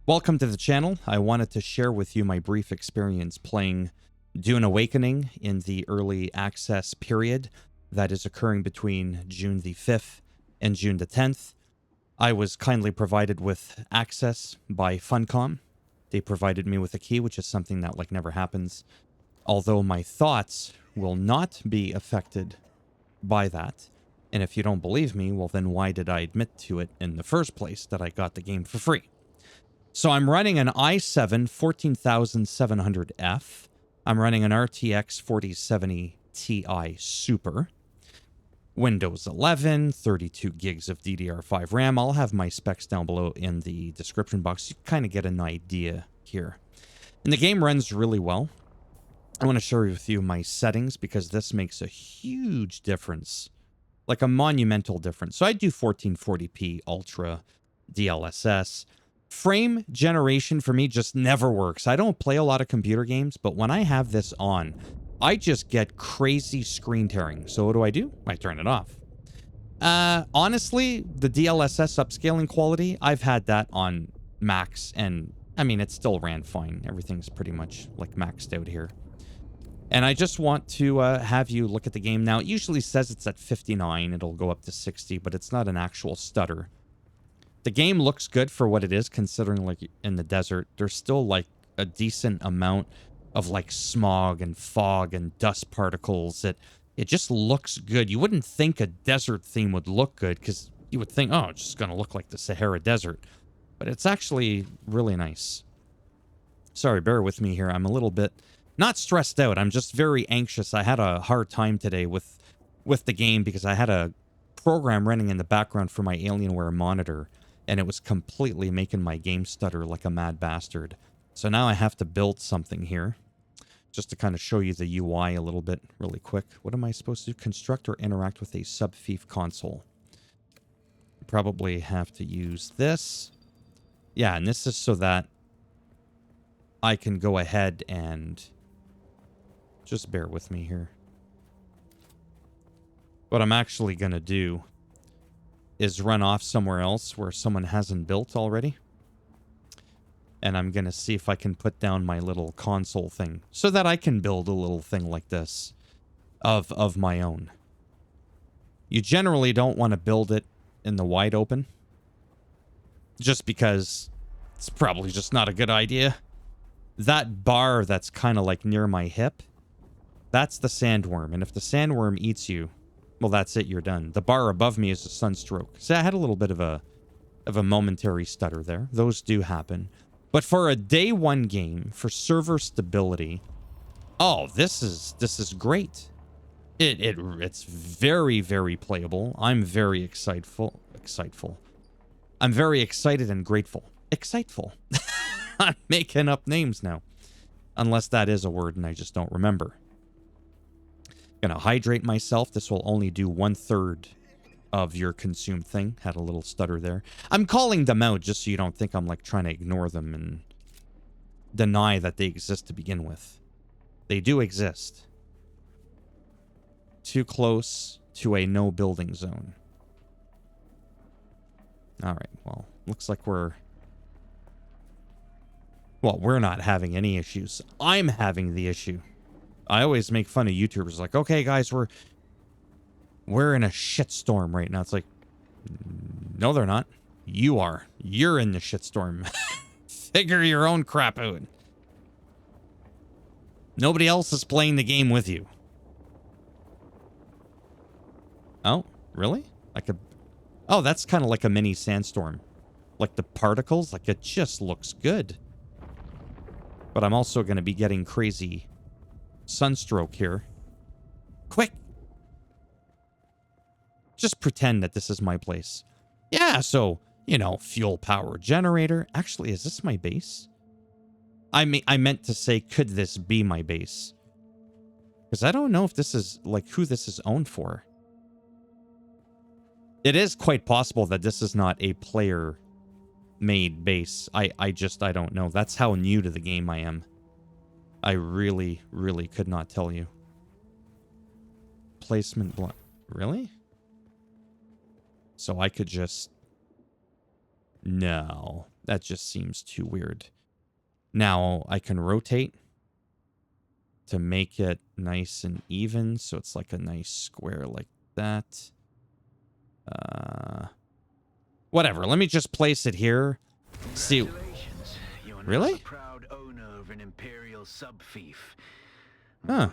Welcome to the channel. I wanted to share with you my brief experience playing Dune Awakening in the early access period that is occurring between June the 5th and June the 10th. I was kindly provided with access by Funcom. They provided me with a key, which is something that never happens. Although my thoughts will not be affected by that. And if you don't believe me, well then why did I admit to it in the first place that I got the game for free? So I'm running an i7 14700F. I'm running an RTX 4070 Ti Super. Windows 11, 32 gigs of DDR5 RAM. I'll have my specs down below in the description box. You kind of get an idea here. And the game runs really well. I want to share with you my settings because this makes a huge difference. Like a monumental difference. So I do 1440p Ultra DLSS. Frame generation for me just never works. I don't play a lot of computer games, but when I have this on, I just get crazy screen tearing. So what do? I turn it off. Honestly, the DLSS upscaling quality, I've had that on max, and I mean, it still ran fine. Everything's pretty much maxed out here. And I just want to have you look at the game now. It usually says it's at 59. It'll go up to 60, but it's not an actual stutter. The game looks good for what it is, considering in the desert, there's still a decent amount of smog and fog and dust particles. It just looks good. You wouldn't think a desert theme would look good because you would think, oh, it's just going to look like the Sahara Desert. But it's actually really nice. Sorry, bear with me here. I'm a little bit not stressed out. I'm just very anxious. I had a hard time today with the game because I had a program running in the background for my Alienware monitor. And it was completely making my game stutter like a mad bastard. So now I have to build something here. Just to kind of show you the UI a little bit really quick. What am I supposed to do? Construct or interact with a sub-fief console. Probably have to use this. Yeah, and this is so that I can go ahead and... Just bear with me here. What I'm actually going to do is run off somewhere else where someone hasn't built already. And I'm going to see if I can put down my little console thing so that I can build a little thing like this of my own. You generally don't want to build it in the wide open just because it's probably just not a good idea. That bar that's kind of near my hip, that's the sandworm. And if the sandworm eats you, well, that's it. You're done. The bar above me is a sunstroke. So I had a little bit of a momentary stutter there. Those do happen. But for a day one game, for server stability, oh, this is great. It's very, very playable. I'm very exciteful. I'm very excited and grateful. Exciteful. I'm making up names now. Unless that is a word and I just don't remember. Gonna hydrate myself. This will only do 1/3 of your consumed thing. Had a little stutter there. I'm calling them out just so you don't think I'm trying to ignore them and deny that they exist to begin with. They do exist. Too close to a no building zone. Alright, well, looks like we're not having any issues. I'm having the issue. I always make fun of YouTubers okay, guys, we're in a shitstorm right now. It's no, they're not. You are. You're in the shitstorm. Figure your own crap out. Nobody else is playing the game with you. Oh, really? Oh, that's kind of like a mini sandstorm. The particles, it just looks good. But I'm also going to be getting crazy sunstroke here. Quick! Just pretend that this is my place. Yeah, so, fuel power generator. Actually, is this my base? I meant to say, could this be my base? Because I don't know if this is, who this is owned for. It is quite possible that this is not a player-made base. I don't know. That's how new to the game I am. I really, really could not tell you. Placement block. Really? So I could just No, that just seems too weird. Now I can rotate to make it nice and even, so it's like a nice square like that. Whatever, let me just place it here. See, really? Proud owner of an imperial sub-fief. Huh.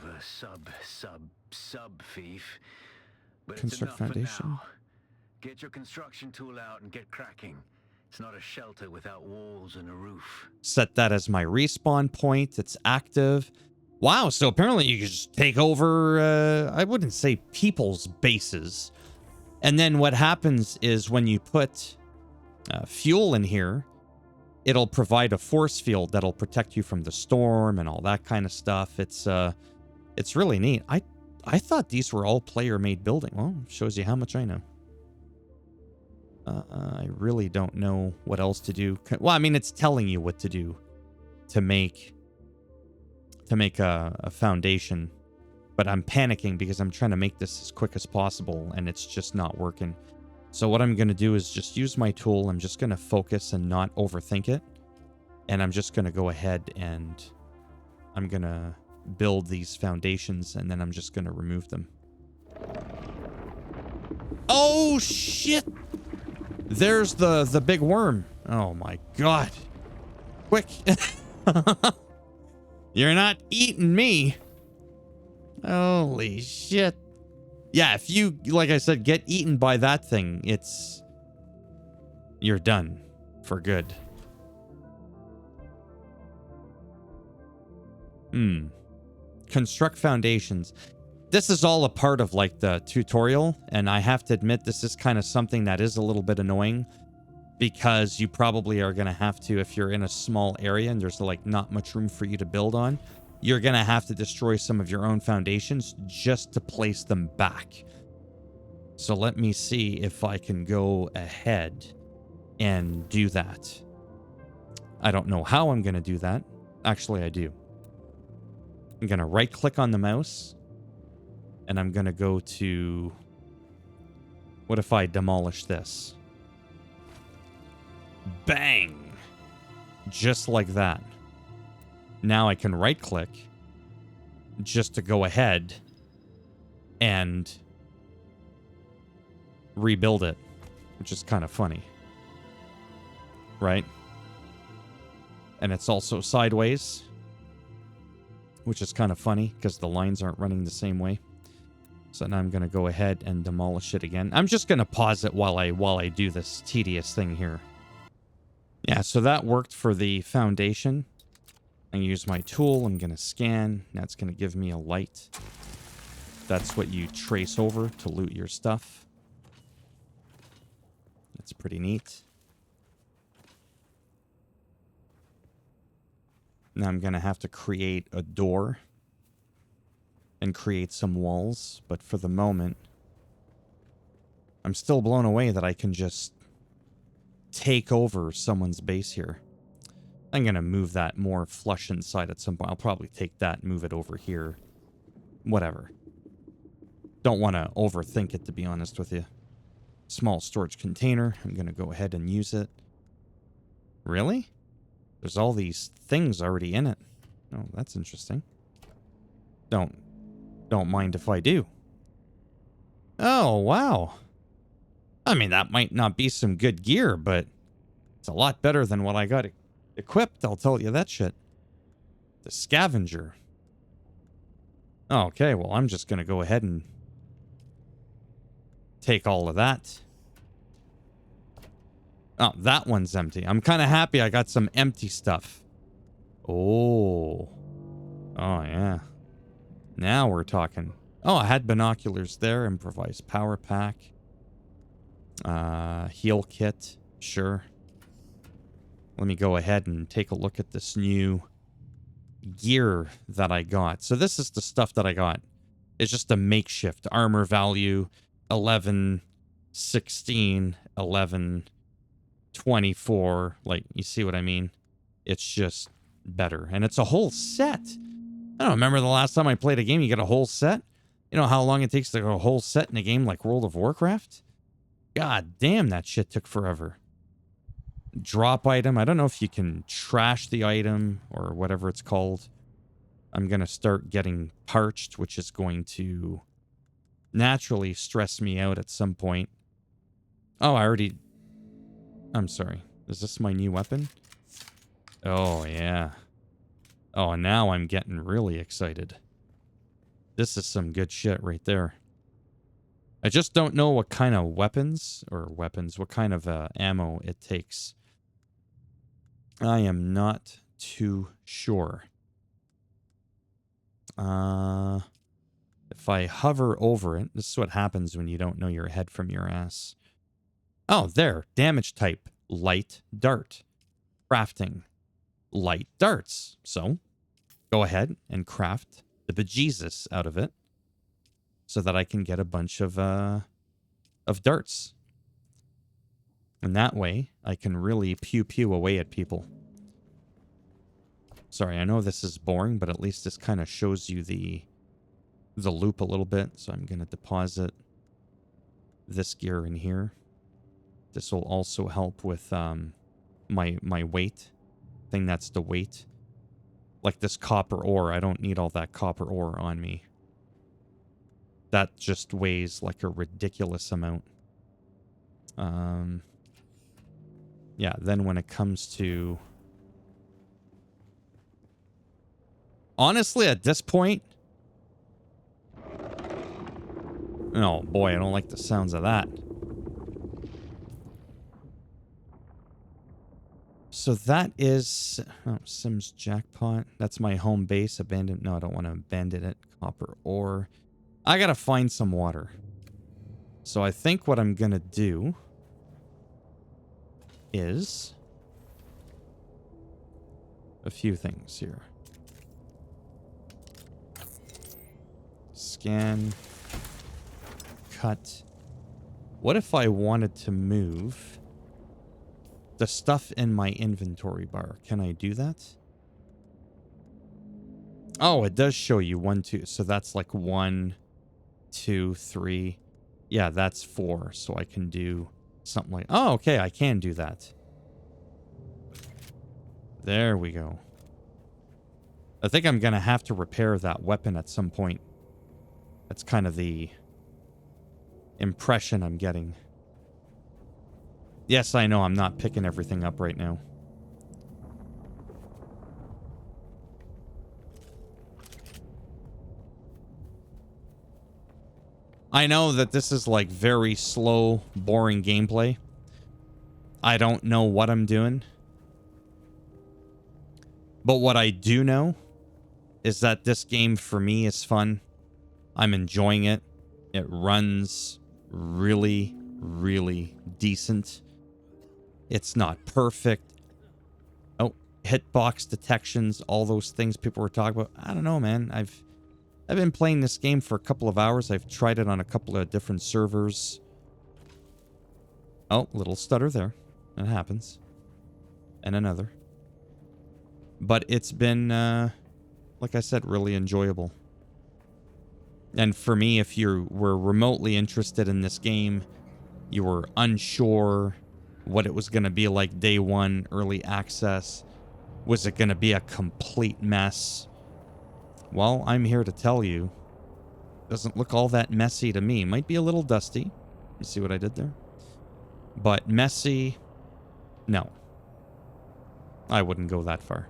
Sub-fief. But Construct it's enough foundation. for now. Get your construction tool out and get cracking. It's not a shelter without walls and a roof. Set that as my respawn point. It's active. Wow, so apparently you can just take over, I wouldn't say people's bases. And then what happens is when you put fuel in here, it'll provide a force field that'll protect you from the storm and all that kind of stuff. It's really neat. I thought these were all player-made building. Well, shows you how much I know. I really don't know what else to do. Well, I mean, it's telling you what to do to make a foundation, but I'm panicking because I'm trying to make this as quick as possible and it's just not working. So what I'm going to do is just use my tool. I'm just going to focus and not overthink it. And I'm just going to go ahead and I'm going to build these foundations and then I'm just going to remove them. Oh, shit! There's the big worm. Oh, my God. Quick. You're not eating me. Holy shit. Yeah, if you, like I said, get eaten by that thing, you're done for good. Construct foundations. This is all a part of like the tutorial, and I have to admit this is kind of something that is a little bit annoying because you probably are going to have to, if you're in a small area and there's like not much room for you to build on, you're going to have to destroy some of your own foundations just to place them back. So let me see if I can go ahead and do that. I don't know how I'm going to do that. Actually, I do. I'm going to right click on the mouse and I'm going to go to, what if I demolish this? Bang! Just like that. Now I can right click just to go ahead and rebuild it, which is kind of funny. Right? And it's also sideways, which is kind of funny because the lines aren't running the same way. So now I'm going to go ahead and demolish it again. I'm just going to pause it while I do this tedious thing here. Yeah, so that worked for the foundation. I use my tool. I'm going to scan. That's going to give me a light. That's what you trace over to loot your stuff. That's pretty neat. Now I'm going to have to create a door and create some walls. But for the moment, I'm still blown away that I can just take over someone's base here. I'm going to move that more flush inside at some point. I'll probably take that and move it over here. Whatever. Don't want to overthink it, to be honest with you. Small storage container. I'm going to go ahead and use it. Really? There's all these things already in it. Oh, that's interesting. Don't mind if I do. Oh, wow. I mean, that might not be some good gear, but it's a lot better than what I got equipped, I'll tell you that shit. The scavenger. Okay, well, I'm just going to go ahead and take all of that. Oh, that one's empty. I'm kind of happy I got some empty stuff. Oh. Oh, yeah. Now we're talking. Oh, I had binoculars there. Improvised power pack. Heal kit. Sure. Let me go ahead and take a look at this new gear that I got. So this is the stuff that I got. It's just a makeshift. Armor value 11, 16, 11, 24. Like, you see what I mean? It's just better. And it's a whole set. I don't remember the last time I played a game, you get a whole set. You know how long it takes to get a whole set in a game like World of Warcraft? God damn, that shit took forever. drop item. I don't know if you can trash the item or whatever it's called. I'm going to start getting parched, which is going to naturally stress me out at some point. Oh, I'm sorry. Is this my new weapon? Oh, yeah. Oh, now I'm getting really excited. This is some good shit right there. I just don't know what kind of what kind of ammo it takes. I am not too sure. If I hover over it, this is what happens when you don't know your head from your ass. Oh, there. Damage type. Light dart. Crafting. Light darts. So, go ahead and craft the bejesus out of it so that I can get a bunch of darts. And that way, I can really pew-pew away at people. Sorry, I know this is boring, but at least this kind of shows you the loop a little bit. So I'm going to deposit this gear in here. This will also help with my weight. I think that's the weight. Like this copper ore, I don't need all that copper ore on me. That just weighs like a ridiculous amount. Yeah, then when it comes to... Honestly, at this point... Oh boy, I don't like the sounds of that. So that is... Oh, Sims Jackpot. That's my home base. Abandoned... No, I don't want to abandon it. Copper ore. I gotta find some water. So I think what I'm gonna do... is... a few things here. Scan. Cut. What if I wanted to move the stuff in my inventory bar? Can I do that? Oh, it does show you 1, 2. So that's like 1, 2, 3. Yeah, that's 4. So I can do something like... Oh, okay, I can do that. There we go. I think I'm going to have to repair that weapon at some point. That's kind of the impression I'm getting. Yes, I know I'm not picking everything up right now. I know that this is like very slow, boring gameplay. I don't know what I'm doing. But what I do know is that this game for me is fun. I'm enjoying it. It runs really, really decent. It's not perfect. Oh, hitbox detections, all those things people were talking about. I don't know, man. I've been playing this game for a couple of hours. I've tried it on a couple of different servers. Oh, little stutter there. It happens. And another. But it's been, like I said, really enjoyable. And for me, if you were remotely interested in this game, you were unsure what it was going to be like day one, early access. Was it going to be a complete mess? Well, I'm here to tell you, doesn't look all that messy to me. Might be a little dusty. You see what I did there? But messy, no. I wouldn't go that far.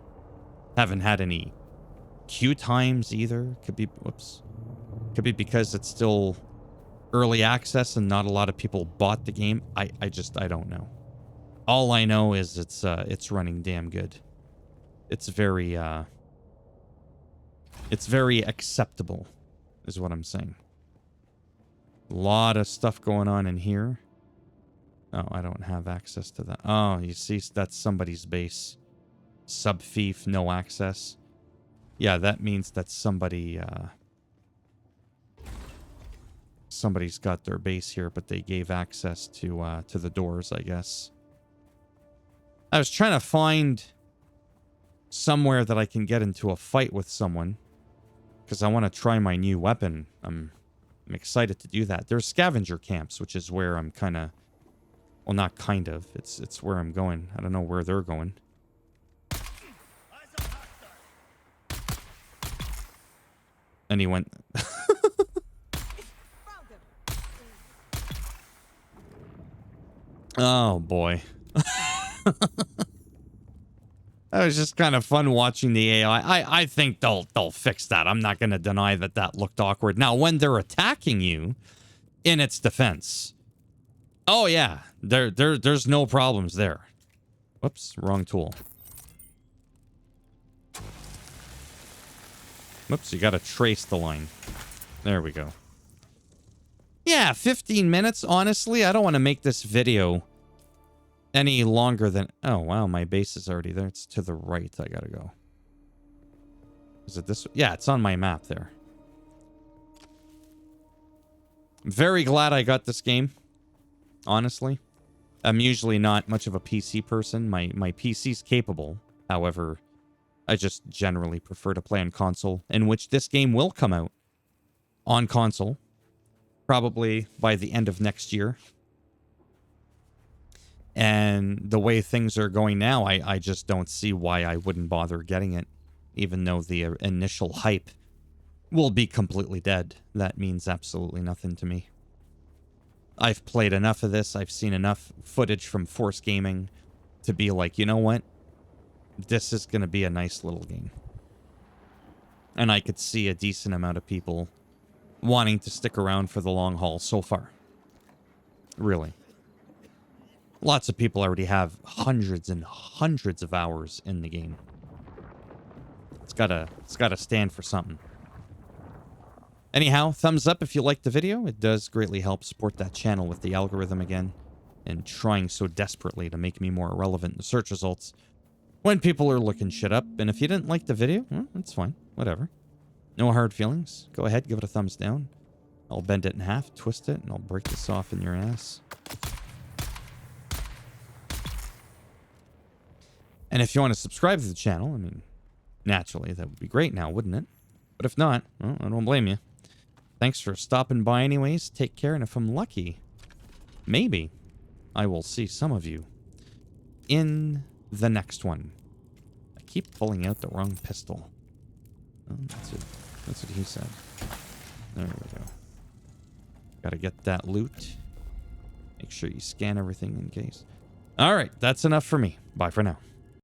Haven't had any queue times either. Could be, whoops. Could be because it's still early access and not a lot of people bought the game. I don't know. All I know is it's running damn good. It's very acceptable, is what I'm saying. A lot of stuff going on in here. Oh, I don't have access to that. Oh, you see, that's somebody's base. Subfief, no access. Yeah, that means that somebody's got their base here, but they gave access to the doors, I guess. I was trying to find somewhere that I can get into a fight with someone, because I want to try my new weapon. I'm excited to do that. There's scavenger camps, which is where I'm kind of Well, not kind of. It's where I'm going. I don't know where they're going. And he went... Oh, boy. That was just kind of fun watching the AI. I think they'll fix that. I'm not going to deny that that looked awkward. Now, when they're attacking you, in its defense, oh yeah, there's no problems there. Whoops, wrong tool. Whoops, you got to trace the line. There we go. Yeah, 15 minutes. Honestly, I don't want to make this video any longer than... Oh, wow, my base is already there. It's to the right. I gotta go. Is it this? Yeah, it's on my map there. I'm very glad I got this game. Honestly. I'm usually not much of a PC person. My PC's capable. However, I just generally prefer to play on console, in which this game will come out on console. Probably by the end of next year. And the way things are going now, I just don't see why I wouldn't bother getting it. Even though the initial hype will be completely dead. That means absolutely nothing to me. I've played enough of this. I've seen enough footage from Force Gaming to be like, you know what? This is going to be a nice little game. And I could see a decent amount of people wanting to stick around for the long haul so far. Really. Lots of people already have hundreds and hundreds of hours in the game. It's gotta stand for something. Anyhow, thumbs up if you liked the video. It does greatly help support that channel with the algorithm again, and trying so desperately to make me more relevant in the search results when people are looking shit up. And if you didn't like the video, well, that's fine. Whatever. No hard feelings. Go ahead, give it a thumbs down. I'll bend it in half, twist it, and I'll break this off in your ass. And if you want to subscribe to the channel, I mean, naturally, that would be great now, wouldn't it? But if not, well, I don't blame you. Thanks for stopping by anyways. Take care, and if I'm lucky, maybe I will see some of you in the next one. I keep pulling out the wrong pistol. Oh, that's what he said. There we go. Gotta get that loot. Make sure you scan everything in case. All right, that's enough for me. Bye for now.